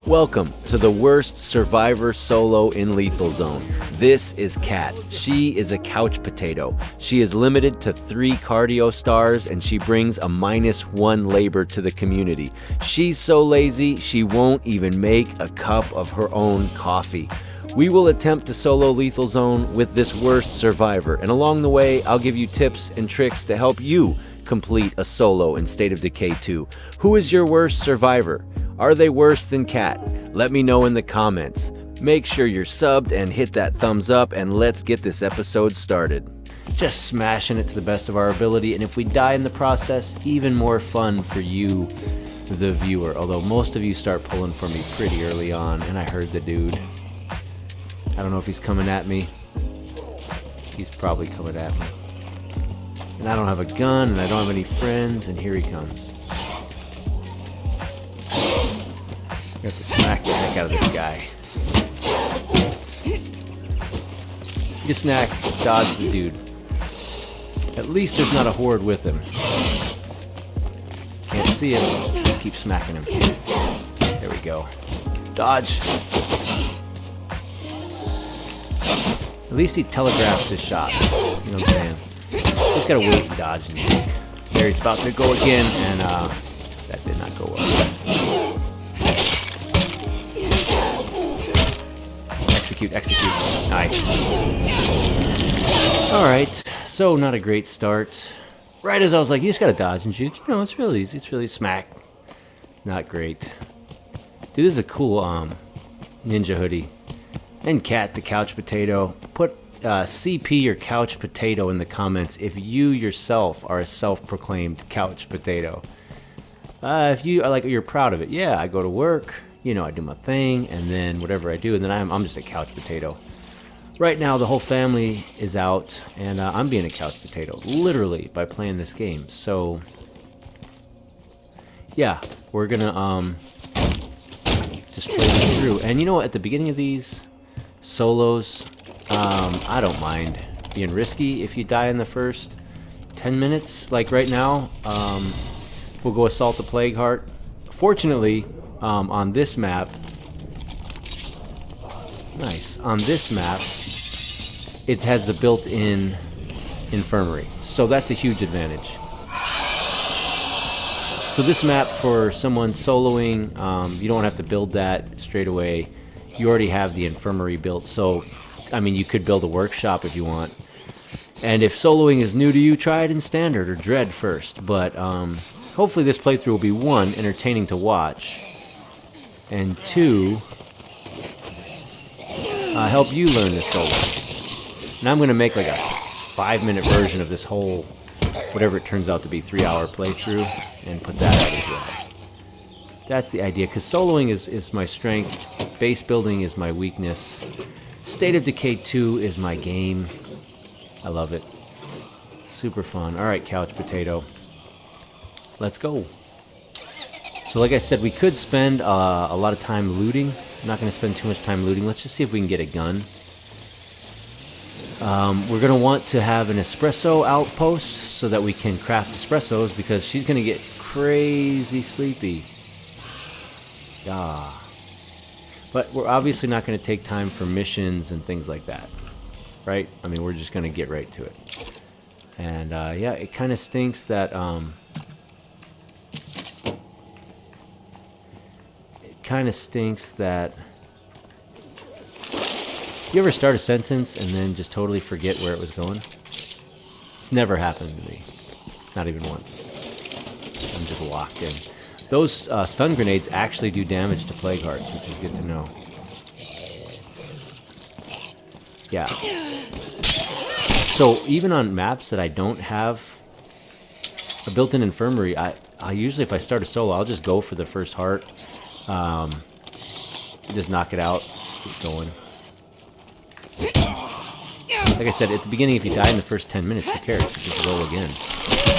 Welcome to the worst survivor solo in Lethal Zone. This is Kat. She is a couch potato. She is limited to 3 cardio stars and she brings a -1 labor to the community. She's so lazy, she won't even make a cup of her own coffee. We will attempt to solo Lethal Zone with this worst survivor, and along the way, I'll give you tips and tricks to help you complete a solo in State of Decay 2. Who is your worst survivor? Are they worse than Kat? Let me know in the comments. Make sure you're subbed and hit that thumbs up, and let's get this episode started. Just smashing it to the best of our ability, and if we die in the process, even more fun for you, the viewer. Although most of you start pulling for me pretty early on, and I heard the dude. I don't know if he's coming at me. He's probably coming at me. And I don't have a gun, and I don't have any friends, and here he comes. You have to smack the heck out of this guy. You snack, dodge the dude. At least there's not a horde with him. Can't see him, just keep smacking him. There we go. Dodge. At least he telegraphs his shots. You know what I'm saying? Just gotta wait and dodge and kick. There, he's about to go again, and that did not go well. Execute. Nice. Alright, so not a great start. Right as I was like, you just gotta dodge and juke. You know, it's really easy. It's really smack. Not great. Dude, this is a cool ninja hoodie. And Kat, the couch potato. Put CP or couch potato in the comments if you yourself are a self-proclaimed couch potato. If you are like, you're proud of it. Yeah, I go to work. You know, I do my thing, and then whatever I do, and then I'm just a couch potato. Right now, the whole family is out, and I'm being a couch potato, literally, by playing this game. So, yeah, we're gonna just play this through. And you know what? At the beginning of these solos, I don't mind being risky. If you die in the first 10 minutes, like right now, we'll go assault the Plague Heart. Fortunately, on this map, on this map, it has the built-in infirmary, so that's a huge advantage. So this map, for someone soloing, you don't have to build that straight away. You already have the infirmary built, so I mean, you could build a workshop if you want. And if soloing is new to you, try it in standard or dread first. But hopefully this playthrough will be 1, entertaining to watch, and 2, help you learn this solo. And I'm going to make like a 5-minute version of this whole, whatever it turns out to be, 3-hour playthrough, and put that out as well. That's the idea, because soloing is my strength, base building is my weakness, State of Decay 2 is my game. I love it. Super fun. Alright, couch potato. Let's go. So like I said, we could spend a lot of time looting. I'm not going to spend too much time looting. Let's just see if we can get a gun. We're going to want to have an espresso outpost so that we can craft espressos, because she's going to get crazy sleepy. Yeah. But we're obviously not going to take time for missions and things like that. Right? I mean, we're just going to get right to it. And yeah, it kind of stinks that... You ever start a sentence and then just totally forget where it was going? It's never happened to me. Not even once. I'm just locked in. Those stun grenades actually do damage to Plague Hearts, which is good to know. Yeah. So even on maps that I don't have a built-in infirmary, I usually, if I start a solo, I'll just go for the first heart. Just knock it out, keep going. Like I said, at the beginning, if you die in the first 10 minutes, who cares? You just roll again.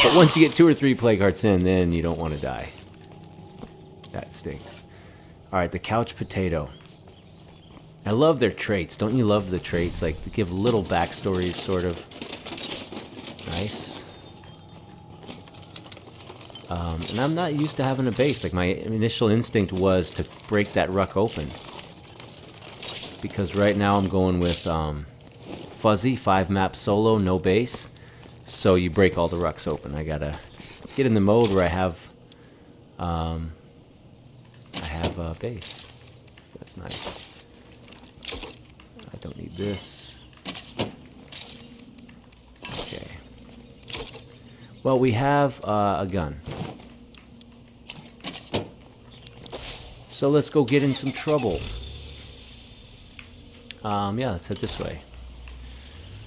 But once you get 2 or 3 Plague Hearts in, then you don't want to die. That stinks. Alright, the couch potato. I love their traits. Don't you love the traits? Like, they give little backstories, sort of. Nice. And I'm not used to having a base. Like, my initial instinct was to break that ruck open. Because right now I'm going with fuzzy, 5-map solo, no base. So you break all the rucks open. I gotta get in the mode where I have a base. So that's nice. I don't need this. Okay. Well, we have a gun. So let's go get in some trouble. Yeah, let's head this way.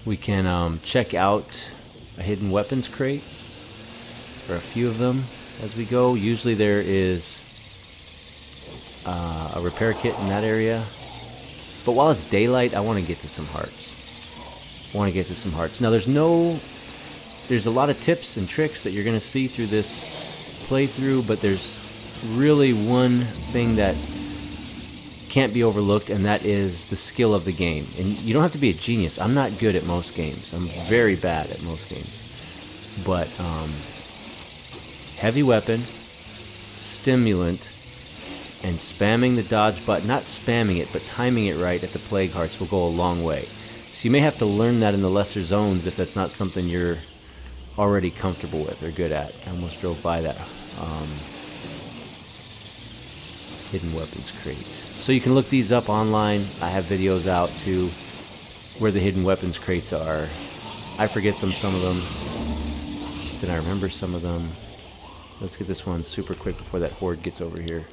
We can check out a hidden weapons crate, or a few of them as we go. Usually there is a repair kit in that area. But while it's daylight, I want to get to some hearts. Now there's a lot of tips and tricks that you're going to see through this playthrough, but there's really one thing that can't be overlooked, and that is the skill of the game. And you don't have to be a genius. I'm not good at most games. I'm very bad at most games. But heavy weapon, stimulant, and spamming the dodge button, not spamming it, but timing it right at the plague hearts will go a long way. So you may have to learn that in the lesser zones if that's not something you're already comfortable with or good at. I almost drove by that hidden weapons crate. So you can look these up online. I have videos out too where the hidden weapons crates are. I forget them, some of them. Then I remember some of them. Let's get this one super quick before that horde gets over here.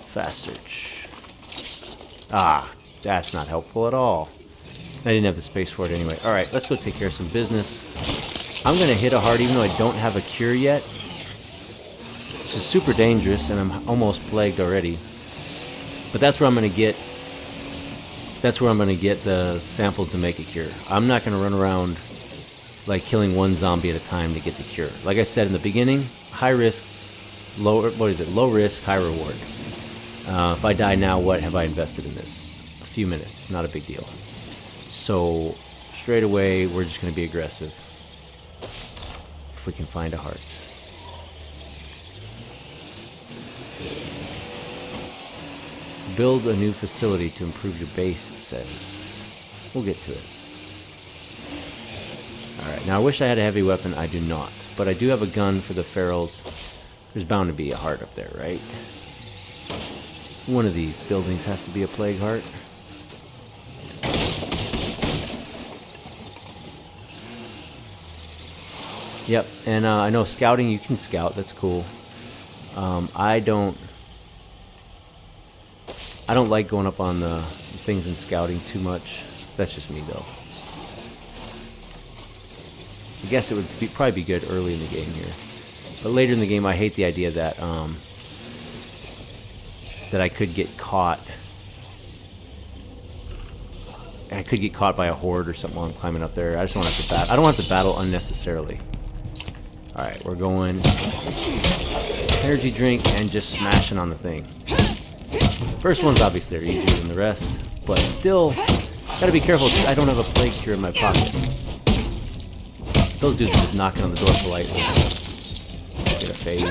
Fast search. Ah, that's not helpful at all. I didn't have the space for it anyway. Alright, let's go take care of some business. I'm going to hit a heart even though I don't have a cure yet. Which is super dangerous, and I'm almost plagued already. But that's where I'm going to get... That's where I'm going to get the samples to make a cure. I'm not going to run around like killing one zombie at a time to get the cure. Like I said in the beginning, high risk, low risk, high reward. If I die now, what have I invested in this? A few minutes, not a big deal. So straight away, we're just going to be aggressive. If we can find a heart. Build a new facility to improve your base, it says. We'll get to it. Alright, now I wish I had a heavy weapon. I do not. But I do have a gun for the ferals. There's bound to be a heart up there, right? One of these buildings has to be a plague heart. Yep, and I know scouting, you can scout. That's cool. I don't like going up on the things in scouting too much. That's just me, though. I guess it would probably be good early in the game here. But later in the game, I hate the idea that that I could get caught. I could get caught by a horde or something while I'm climbing up there. I just don't have to battle. I don't want to battle unnecessarily. Alright, we're going energy drink and just smashing on the thing. First one's obviously easier than the rest, but still, gotta be careful because I don't have a plague cure in my pocket. Those dudes are just knocking on the door politely. Get a phase.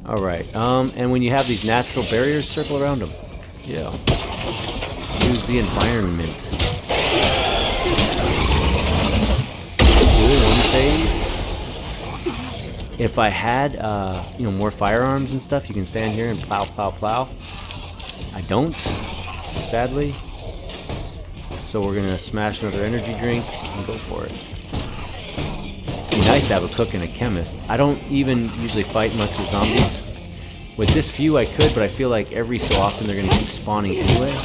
Alright, and when you have these natural barriers, circle around them. Yeah. Use the environment. Cool, one phase. If I had, more firearms and stuff, you can stand here and plow, plow, plow. I don't, sadly. So we're gonna smash another energy drink and go for it. It'd be nice to have a cook and a chemist. I don't even usually fight much with zombies. With this few I could, but I feel like every so often they're gonna keep spawning anyway.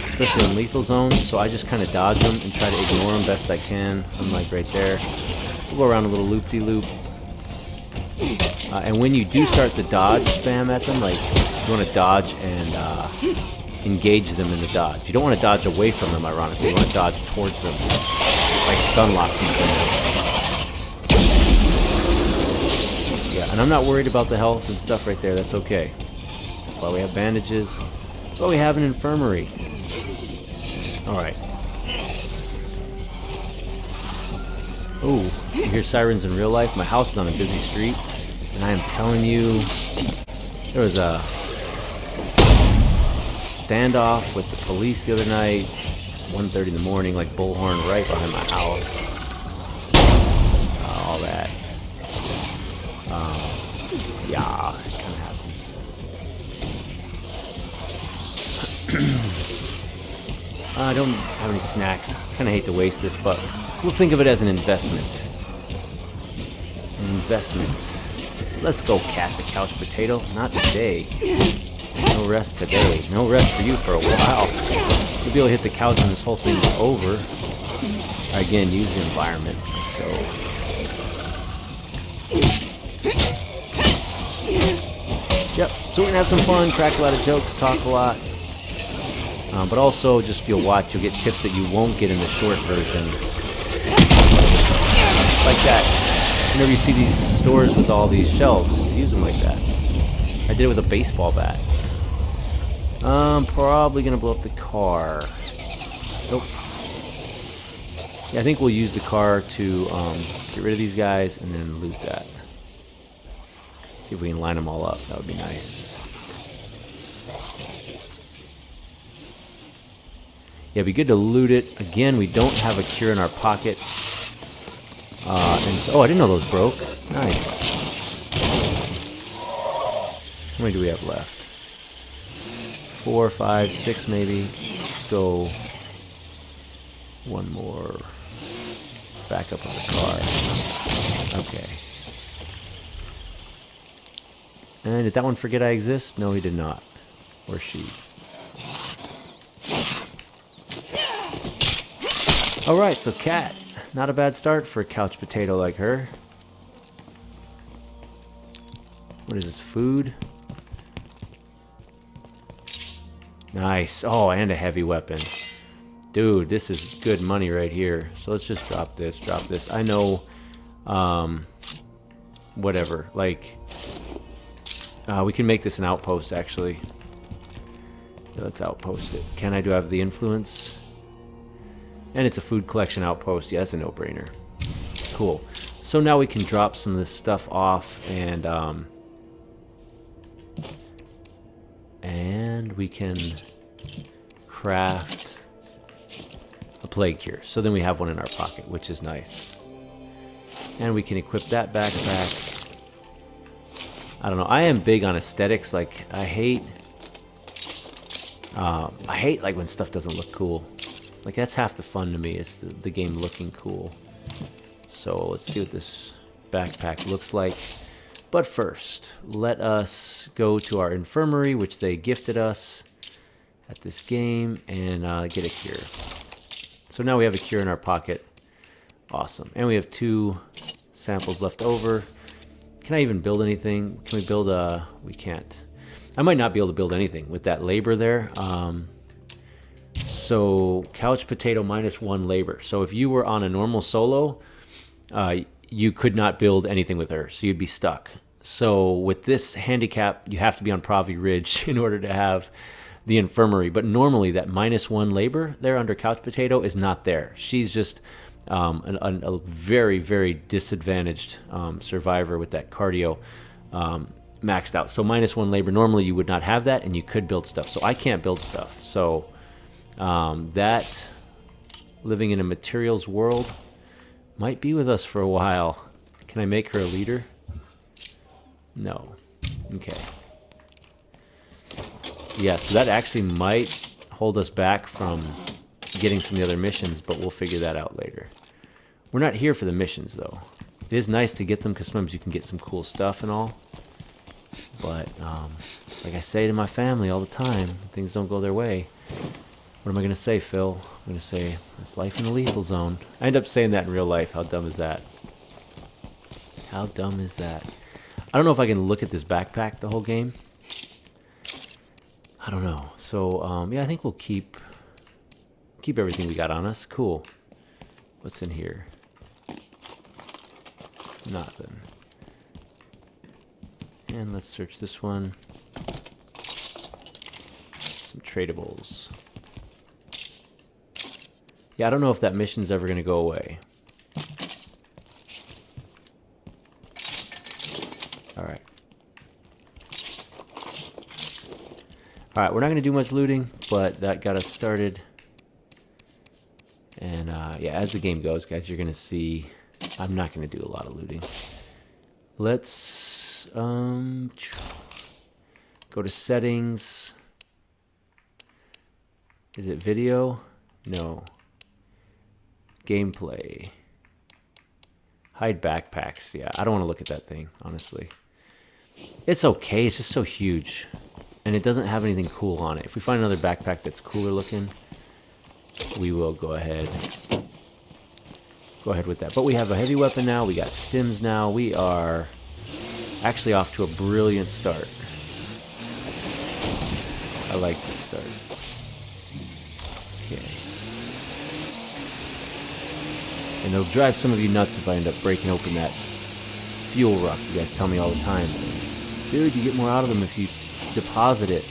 Especially in lethal zones, so I just kind of dodge them and try to ignore them best I can. I'm like right there. We'll go around a little loop-de-loop. And when you do start the dodge spam at them, like you want to dodge and engage them in the dodge. You don't want to dodge away from them, ironically. You want to dodge towards them, like stun locks them. Yeah, and I'm not worried about the health and stuff right there. That's okay. That's why we have bandages. That's why we have an infirmary. All right. Ooh, you hear sirens in real life? My house is on a busy street, and I am telling you, there was a standoff with the police the other night, 1:30 in the morning, like bullhorn right behind my house. All that. Yeah, it kind of happens. I don't have any snacks. Kind of hate to waste this, but we'll think of it as an investment. An investment. Let's go, Cat the couch potato. Not today. No rest today. No rest for you for a while. You'll be able to hit the couch when this whole thing's over. Again, use the environment. Let's go. Yep, so we're gonna have some fun, crack a lot of jokes, talk a lot. But also, just you'll watch, you'll get tips that you won't get in the short version. Like that. Whenever you see these stores with all these shelves, use them like that. I did it with a baseball bat. Probably gonna blow up the car. Nope. Yeah, I think we'll use the car to get rid of these guys and then loot that. See if we can line them all up. That would be nice. Yeah, it'd be good to loot it. Again, we don't have a cure in our pocket. And so, oh, I didn't know those broke. Nice. How many do we have left? 4, 5, 6 maybe. Let's go one more. Back up on the car. Okay. And did that one forget I exist? No, he did not. Or she. Alright, so Cat. Not a bad start for a couch potato like her. What is this? Food? Nice. Oh, and a heavy weapon. Dude, this is good money right here. So let's just drop this, drop this. I know, whatever. Like, we can make this an outpost, actually. Yeah, let's outpost it. Can I do have the influence? And it's a food collection outpost. Yeah, that's a no-brainer. Cool. So now we can drop some of this stuff off, and we can craft a plague cure. So then we have one in our pocket, which is nice. And we can equip that backpack. I don't know. I am big on aesthetics. Like, I hate like when stuff doesn't look cool. Like, that's half the fun to me, is the game looking cool. So let's see what this backpack looks like. But first, let us go to our infirmary, which they gifted us at this game, and get a cure. So now we have a cure in our pocket. Awesome. And we have 2 samples left over. Can I even build anything? Can we build a... We can't. I might not be able to build anything with that labor there. So couch potato -1 labor. So if you were on a normal solo, you could not build anything with her, so you'd be stuck. So with this handicap, you have to be on Pravi Ridge in order to have the infirmary. But normally that -1 labor there under couch potato is not there. She's just a very, very disadvantaged survivor with that cardio maxed out. So -1 labor, normally you would not have that, and you could build stuff. So I can't build stuff. So that living in a materials world might be with us for a while. Can I make her a leader? No. Okay. Yeah, so that actually might hold us back from getting some of the other missions, but we'll figure that out later. We're not here for the missions, though. It is nice to get them because sometimes you can get some cool stuff and all. But, like I say to my family all the time, things don't go their way. What am I going to say, Phil? I'm going to say, it's life in the lethal zone. I end up saying that in real life. How dumb is that? How dumb is that? I don't know if I can look at this backpack the whole game. I don't know. So, yeah, I think we'll keep everything we got on us. Cool. What's in here? Nothing. And let's search this one. Some tradables. Yeah, I don't know if that mission's ever going to go away. Alright, we're not going to do much looting, but that got us started. And yeah, as the game goes, guys, you're going to see I'm not going to do a lot of looting. Let's go to settings. Is it video? No. Gameplay. Hide backpacks. Yeah, I don't want to look at that thing, honestly. It's okay. It's just so huge. And it doesn't have anything cool on it. If we find another backpack that's cooler looking, we will go ahead with that. But we have a heavy weapon now. We got stims now. We are actually off to a brilliant start. I like this start. Okay. And it'll drive some of you nuts if I end up breaking open that fuel rock. You guys tell me all the time, dude, you get more out of them if you deposit it.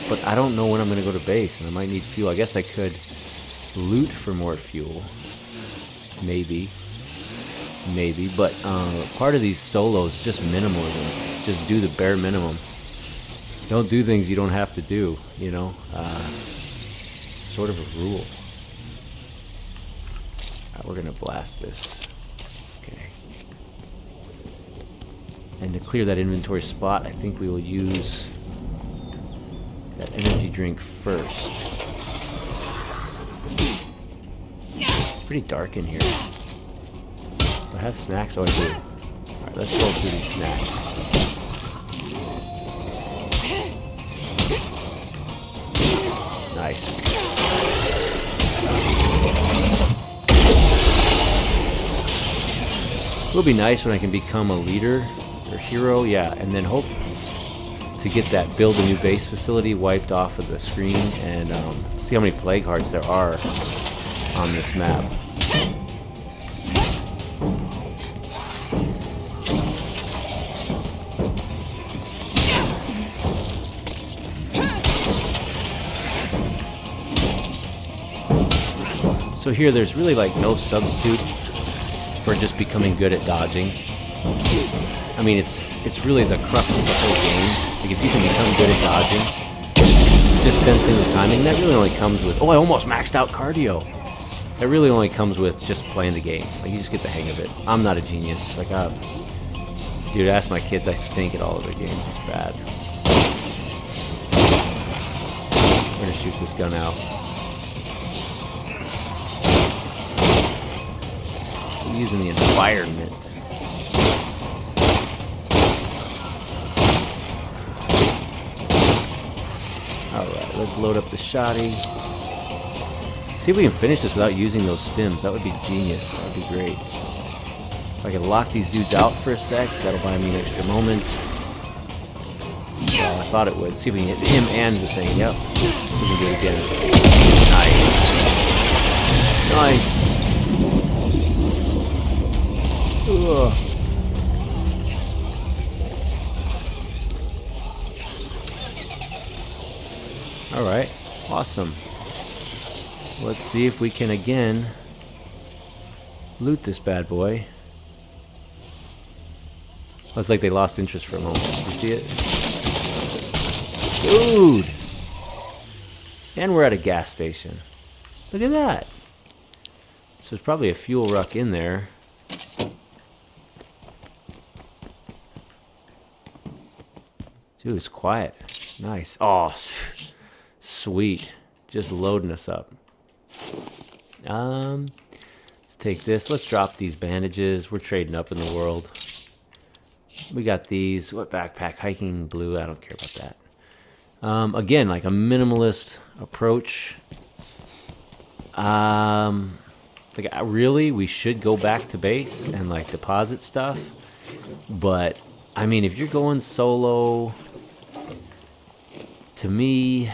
But I don't know when I'm going to go to base, and I might need fuel. I guess I could loot for more fuel. Maybe. But part of these solos is just minimalism. Just do the bare minimum. Don't do things you don't have to do, you know? Sort of a rule. Alright, we're going to blast this. Okay. And to clear that inventory spot, I think we will use that energy drink first. It's pretty dark in here. Do I have snacks? Oh, I do. Alright, let's roll through these snacks. Nice. It will be nice when I can become a leader or hero, yeah, and then hope to get that build a new base facility wiped off of the screen and see how many plague hearts there are on this map. So here there's really like no substitute for just becoming good at dodging. I mean, it's really the crux of the whole game. Like if you can become good at dodging, just sensing the timing, that really only comes with, oh, I almost maxed out cardio. That really only comes with just playing the game. Like you just get the hang of it. I'm not a genius. Like dude, ask my kids, I stink at all of their games. It's bad. We're gonna shoot this gun out. Using the environment. Alright, let's load up the shoddy. See if we can finish this without using those stims. That would be genius. That would be great. If I could lock these dudes out for a sec, that'll buy me an extra moment. I thought it would. See if we can hit him and the thing. Yep. We can do it again. Nice. Nice. Ugh. Alright, awesome. Let's see if we can again loot this bad boy. Looks like they lost interest for a moment. You see it? Dude! And we're at a gas station. Look at that. So there's probably a fuel ruck in there. Dude, it's quiet. Nice. Oh, sweet. Just loading us up. Let's take this. Let's drop these bandages. We're trading up in the world. We got these. What backpack? Hiking blue. I don't care about that. Again, like a minimalist approach. Like really, we should go back to base and like deposit stuff. But I mean, if you're going solo, to me,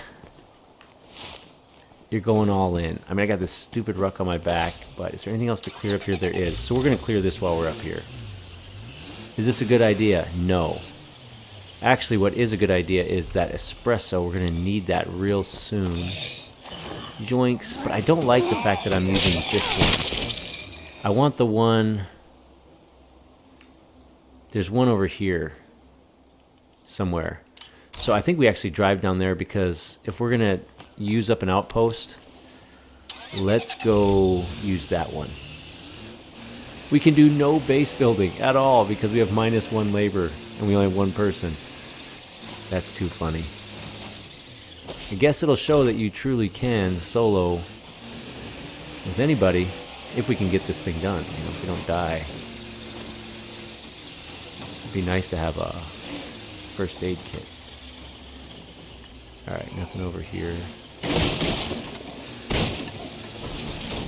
you're going all in. I mean, I got this stupid ruck on my back, but is there anything else to clear up here? There is. So we're going to clear this while we're up here. Is this a good idea? No. Actually, what is a good idea is that espresso. We're going to need that real soon. Joinks. But I don't like the fact that I'm using this one. I want the one... There's one over here somewhere. So I think we actually drive down there because if we're going to use up an outpost, let's go use that one. We can do no base building at all because we have -1 labor and we only have 1 person. That's too funny. I guess it'll show that you truly can solo with anybody if we can get this thing done, you know, if we don't die. It'd be nice to have a first aid kit. Alright, nothing over here.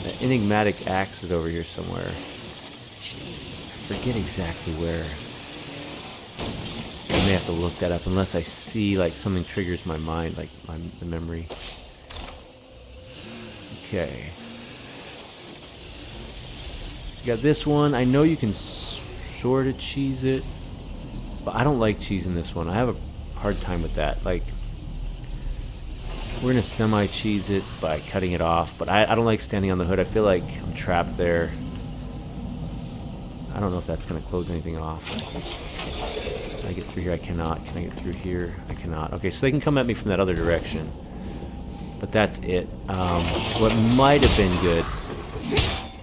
The enigmatic axe is over here somewhere. I forget exactly where. I may have to look that up unless I see like something triggers my mind, like the memory. Okay. You got this one. I know you can sort of cheese it, but I don't like cheesing this one. I have a hard time with that. Like, we're gonna semi-cheese it by cutting it off, but I don't like standing on the hood. I feel like I'm trapped there. I don't know if that's gonna close anything off. Can I get through here? I cannot. Can I get through here? I cannot. Okay, so they can come at me from that other direction. But that's it. What might have been good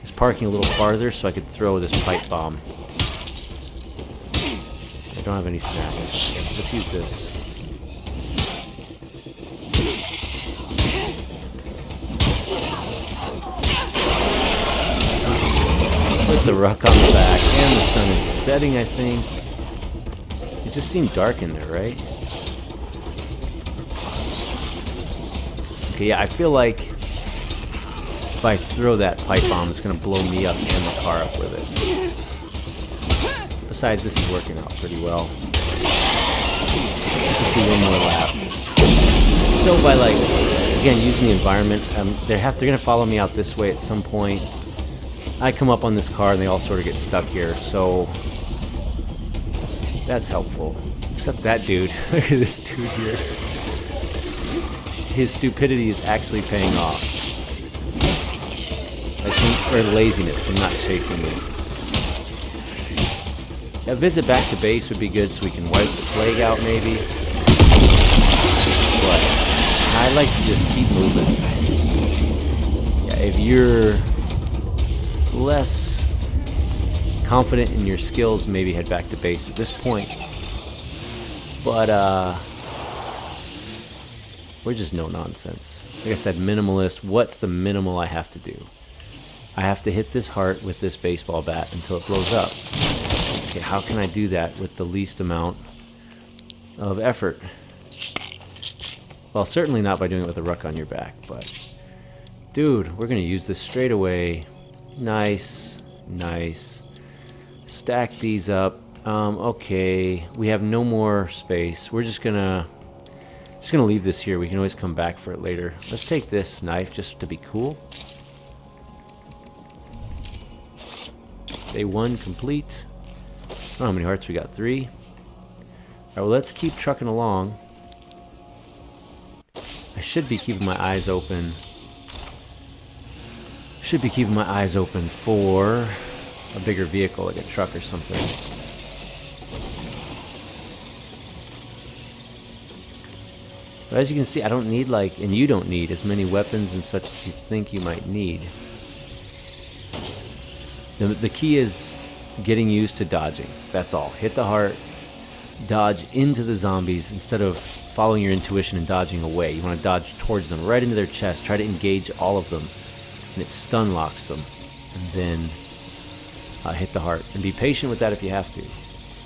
is parking a little farther so I could throw this pipe bomb. I don't have any snacks. Let's use this. Put the ruck on the back, and the sun is setting, I think. It just seemed dark in there, right? Okay, yeah, I feel like if I throw that pipe bomb, it's going to blow me up and the car up with it. Besides, this is working out pretty well. Let's just do one more lap. So by, like, again, using the environment, they're going to follow me out this way at some point. I come up on this car and they all sort of get stuck here, so that's helpful. Except that dude. Look at this dude here. His stupidity is actually paying off. I think, or laziness, I'm not chasing me. A visit back to base would be good so we can wipe the plague out maybe. But I like to just keep moving. Yeah, if you're less confident in your skills, maybe head back to base at this point. But we're just no nonsense. Like I said, minimalist. What's the minimal I have to do? I have to hit this heart with this baseball bat until it blows up. Okay, how can I do that with the least amount of effort? Well, certainly not by doing it with a ruck on your back, but dude, we're gonna use this straight away. Nice, nice. Stack these up. Okay, we have no more space. We're just gonna leave this here. We can always come back for it later. Let's take this knife just to be cool. Day 1 complete. I don't know how many hearts we got. 3. All right, well, let's keep trucking along. I should be keeping my eyes open. Should be keeping my eyes open for a bigger vehicle, like a truck or something. But as you can see, I don't need and you don't need as many weapons and such as you think you might need. The key is getting used to dodging. That's all. Hit the heart, dodge into the zombies instead of following your intuition and dodging away. You want to dodge towards them, right into their chest. Try to engage all of them. And it stun locks them, and then hit the heart. And be patient with that if you have to.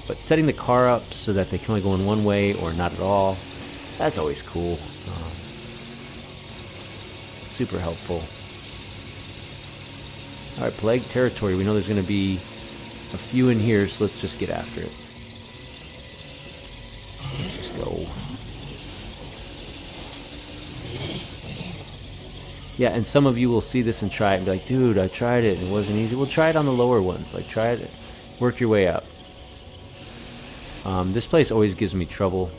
But setting the car up so that they can only go in one way or not at all, that's always cool. Super helpful. Alright, plague territory. We know there's going to be a few in here, so let's just get after it. Let's just go. Yeah, and some of you will see this and try it and be like, dude, I tried it and it wasn't easy. Well, try it on the lower ones. Like, try it. Work your way up. This place always gives me trouble.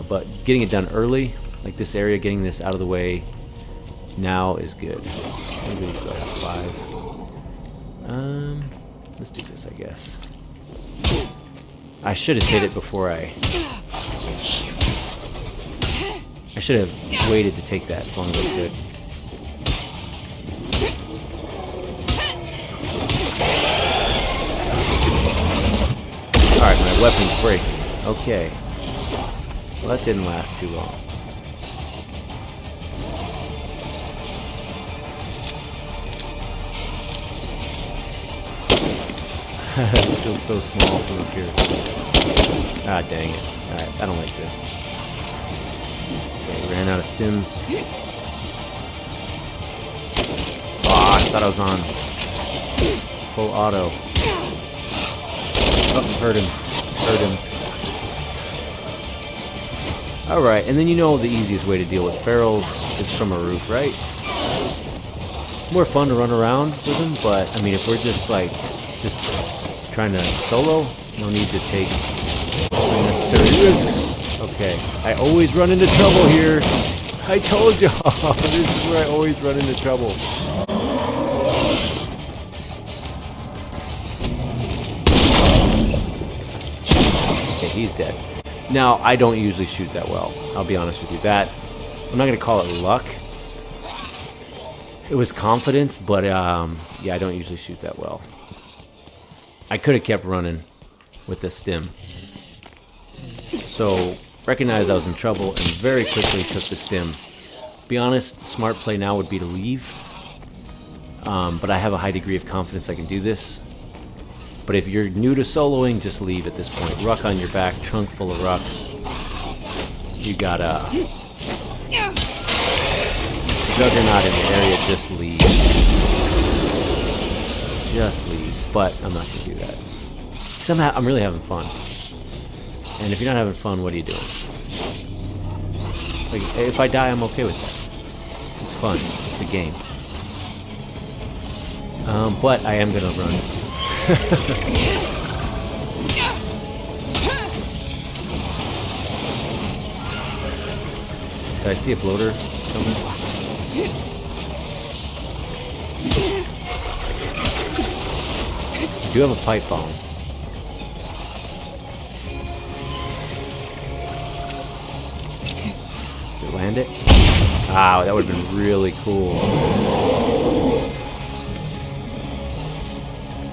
But getting it done early, like this area, getting this out of the way now is good. Maybe we still have 5. Let's do this, I guess. I should have hit it before I should have waited to take that as long as I could. Alright, my weapon's breaking. Okay. Well, that didn't last too long. This feels so small from up here. Ah, dang it. Alright, I don't like this. Okay, ran out of stims. Oh, I thought I was on full auto. Oh, hurt him. Hurt him. Alright, and then you know the easiest way to deal with ferals is from a roof, right? More fun to run around with them, but, I mean, if we're just, like, trying to solo, no need to take unnecessary risks. Okay, I always run into trouble here. I told y'all, this is where I always run into trouble. Okay, he's dead. Now, I don't usually shoot that well. I'll be honest with you. That, I'm not going to call it luck. It was confidence, but yeah, I don't usually shoot that well. I could have kept running with the stim. So, recognized I was in trouble and very quickly took the stim. Be honest, smart play now would be to leave. But I have a high degree of confidence I can do this. But if you're new to soloing, just leave at this point. Ruck on your back, trunk full of rucks. You got a juggernaut in the area, just leave. Just leave. But I'm not going to do that. Because I'm really having fun. And if you're not having fun, what are you doing? Like, if I die, I'm okay with that. It's fun. It's a game. But I am going to run. Did I see a bloater coming? I do have a pipe bomb. Did it land it? Wow, that would have been really cool.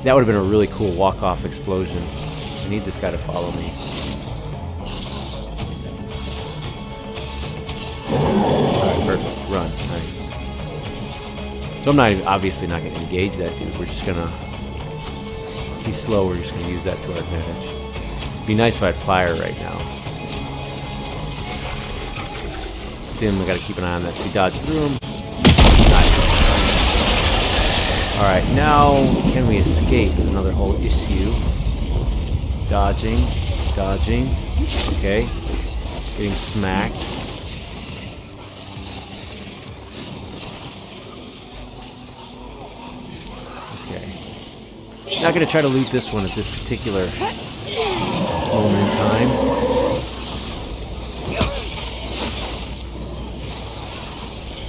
That would have been a really cool walk-off explosion. I need this guy to follow me. Alright, perfect. Run. Nice. So I'm obviously not going to engage that dude. We're just going to... He's slow, we're just going to use that to our advantage. It'd be nice if I had fire right now. Stim, I got to keep an eye on that. See, dodge through him. Nice. Alright, now can we escape is another whole issue. Dodging. Dodging. Okay. Getting smacked. Not going to try to loot this one at this particular moment in time.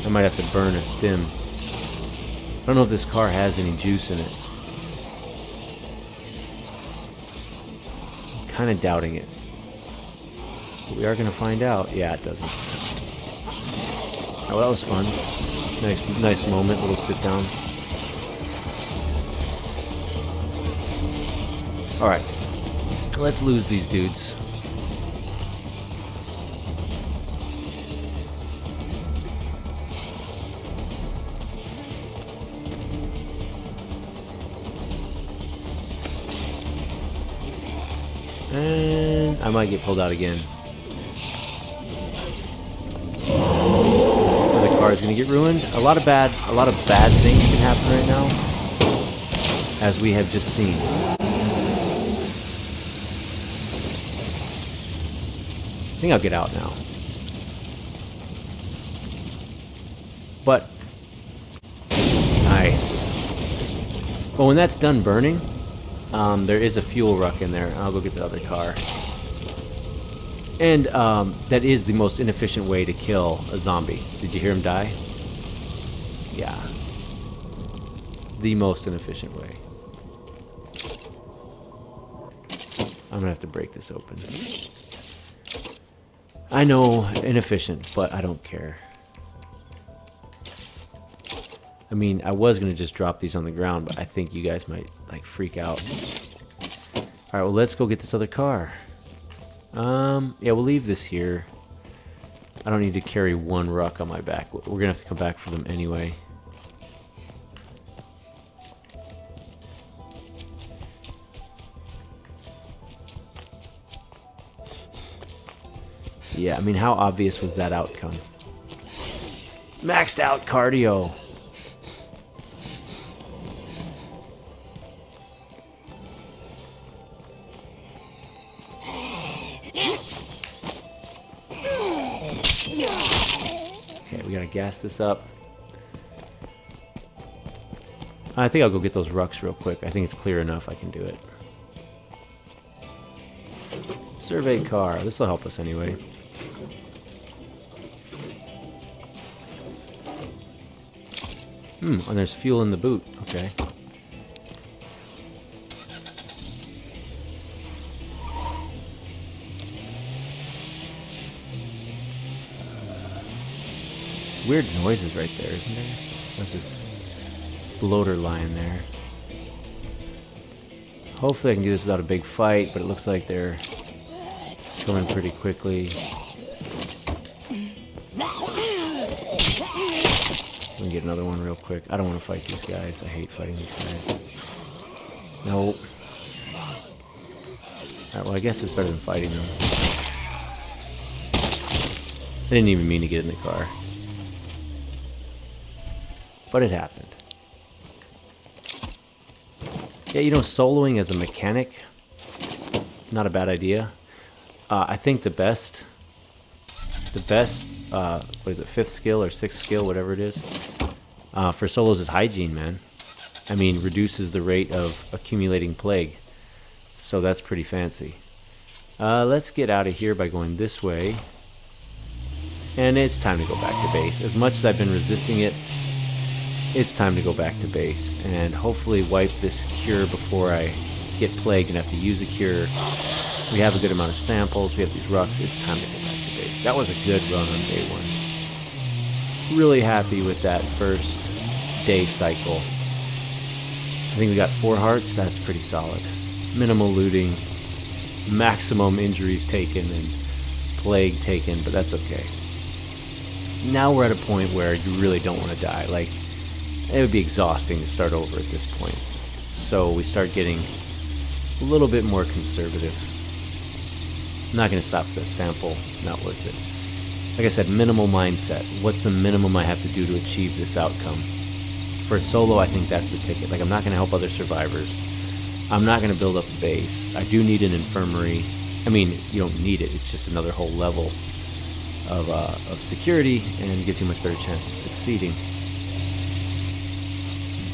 I might have to burn a stim. I don't know if this car has any juice in it. I'm kind of doubting it. But we are going to find out. Yeah, it doesn't. Oh, that was fun. Nice moment, little sit down. Alright, let's lose these dudes. And I might get pulled out again. The car is going to get ruined. A lot of bad things can happen right now, as we have just seen. I think I'll get out now. But nice. Well, when that's done burning, there is a fuel ruck in there. I'll go get the other car. And that is the most inefficient way to kill a zombie. Did you hear him die? Yeah. The most inefficient way. I'm gonna have to break this open. I know, inefficient, but I don't care. I mean, I was gonna just drop these on the ground, but I think you guys might like freak out. All right, well, let's go get this other car. Yeah, we'll leave this here. I don't need to carry one ruck on my back. We're gonna have to come back for them anyway. Yeah, I mean, how obvious was that outcome? Maxed out cardio. Okay, we gotta gas this up. I think I'll go get those rucks real quick. I think it's clear enough I can do it. Survey car. This will help us anyway. And there's fuel in the boot. Okay. Weird noises right there, isn't there? There's a bloater lying there. Hopefully I can do this without a big fight, but it looks like they're coming pretty quickly. Let me get another one real quick. I don't want to fight these guys. I hate fighting these guys. Nope. Alright, well, I guess it's better than fighting them. I didn't even mean to get in the car. But it happened. Yeah, you know, soloing as a mechanic, not a bad idea. I think the best, what is it, 5th skill or 6th skill, whatever it is, for solos is hygiene, man. I mean, reduces the rate of accumulating plague. So that's pretty fancy. Let's get out of here by going this way. And it's time to go back to base. As much as I've been resisting it, it's time to go back to base. And hopefully wipe this cure before I get plagued and have to use a cure. We have a good amount of samples. We have these rucks. It's time to go back to base. That was a good run on day 1. Really happy with that first day cycle. I think we got 4 hearts. That's pretty solid. Minimal looting, maximum injuries taken, and plague taken, but that's okay. Now we're at a point where you really don't want to die. Like, it would be exhausting to start over at this point. So we start getting a little bit more conservative. I'm not going to stop for that sample. Not worth it. Like I said, minimal mindset. What's the minimum I have to do to achieve this outcome? For solo, I think that's the ticket. Like, I'm not going to help other survivors. I'm not going to build up a base. I do need an infirmary. I mean, you don't need it. It's just another whole level of security, and gives you a much better chance of succeeding.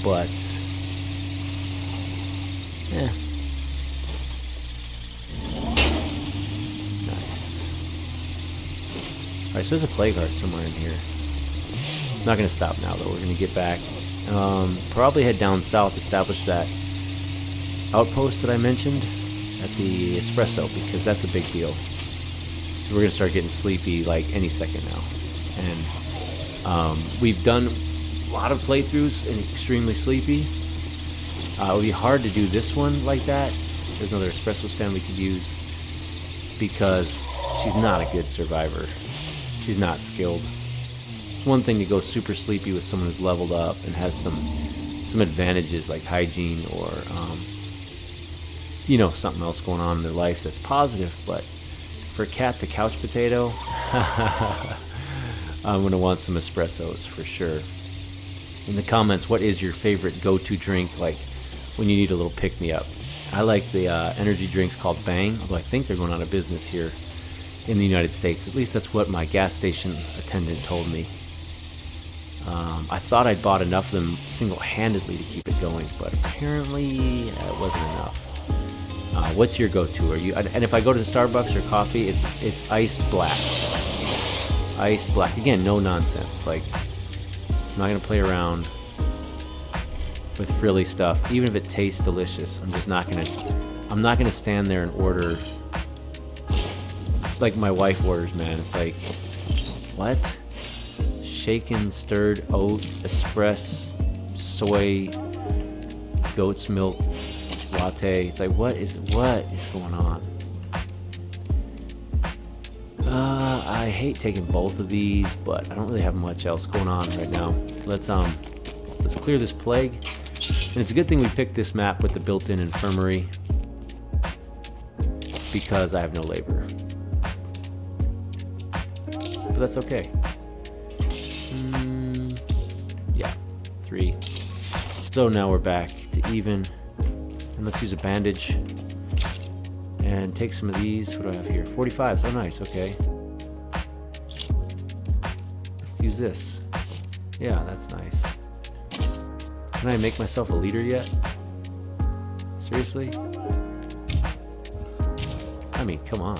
But, yeah. Nice. Alright, so there's a plague heart somewhere in here. Not going to stop now, though. We're going to get back. Probably head down south, establish that outpost that I mentioned at the espresso, because that's a big deal. So we're going to start getting sleepy like any second now. And we've done a lot of playthroughs and extremely sleepy. It would be hard to do this one like that. There's another espresso stand we could use, because she's not a good survivor. She's not skilled. It's one thing to go super sleepy with someone who's leveled up and has some advantages like hygiene or you know, something else going on in their life that's positive, but for Cat the couch potato, I'm going to want some espressos for sure. In the comments, what is your favorite go-to drink, like when you need a little pick-me-up? I like the energy drinks called Bang, although I think they're going out of business here in the United States. At least that's what my gas station attendant told me. I thought I'd bought enough of them single-handedly to keep it going, but apparently it wasn't enough. What's your go-to? And if I go to Starbucks or coffee, it's iced black. Iced black. Again, no nonsense. Like, I'm not gonna play around with frilly stuff. Even if it tastes delicious, I'm just not gonna I'm not gonna stand there and order like my wife orders, man. It's like, what? Shaken, stirred oat, espresso, soy, goat's milk latte. It's like, what is going on? I hate taking both of these, but I don't really have much else going on right now. Let's clear this plague. And it's a good thing we picked this map with the built-in infirmary, because I have no labor. But that's okay. Yeah, 3. So now we're back to even. And let's use a bandage. And take some of these. What do I have here? 45. So nice. Okay. Let's use this. Yeah, that's nice. Can I make myself a leader yet? Seriously? I mean, come on.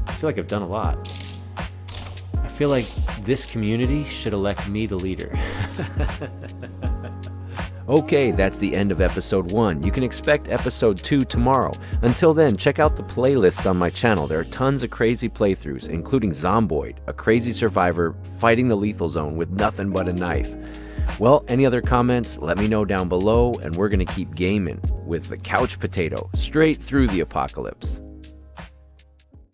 I feel like I've done a lot. I feel like this community should elect me the leader. Okay, that's the end of episode 1. You can expect episode 2 tomorrow. Until then, check out the playlists on my channel. There are tons of crazy playthroughs, including Zomboid, a crazy survivor fighting the lethal zone with nothing but a knife. Well, any other comments? Let me know down below, and we're going to keep gaming with the couch potato straight through the apocalypse.